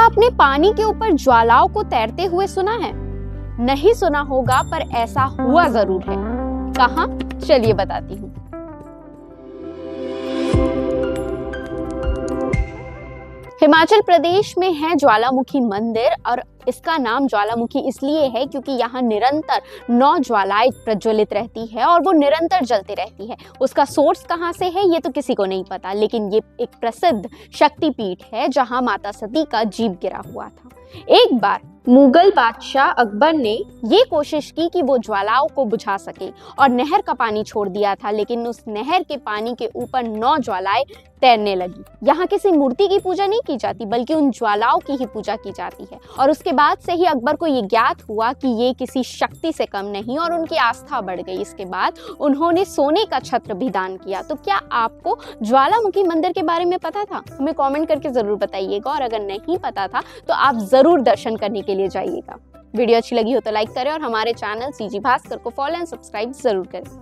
आपने पानी के ऊपर ज्वालाओं को तैरते हुए सुना है? नहीं सुना होगा, पर ऐसा हुआ जरूर है। कहाँ? चलिए बताती हूँ। हिमाचल प्रदेश में है ज्वालामुखी मंदिर, और इसका नाम ज्वालामुखी इसलिए है क्योंकि यहाँ निरंतर 9 ज्वालाएं प्रज्वलित रहती है और वो निरंतर जलती रहती है। उसका सोर्स कहाँ से है ये तो किसी को नहीं पता, लेकिन ये एक प्रसिद्ध शक्तिपीठ है जहाँ माता सती का जीव गिरा हुआ था। एक बार मुगल बादशाह अकबर ने ये कोशिश की कि वो ज्वालाओं को बुझा सके और नहर का पानी छोड़ दिया था, लेकिन उस नहर के पानी के ऊपर 9 ज्वालाएं तैरने लगी। यहाँ किसी मूर्ति की पूजा नहीं की जाती, बल्कि उन ज्वालाओं की ही पूजा की जाती है। और उसके बाद से ही अकबर को ये ज्ञात हुआ कि ये किसी शक्ति से कम नहीं, और उनकी आस्था बढ़ गई। इसके बाद उन्होंने सोने का छत्र भी दान किया। तो क्या आपको ज्वालामुखी मंदिर के बारे में पता था? हमें कमेंट करके जरूर बताइएगा, और अगर नहीं पता था तो आप जरूर दर्शन करने के लिए जाइएगा। वीडियो अच्छी लगी हो तो लाइक करें और हमारे चैनल सीजी भास्कर को फॉलो एंड सब्सक्राइब जरूर करें।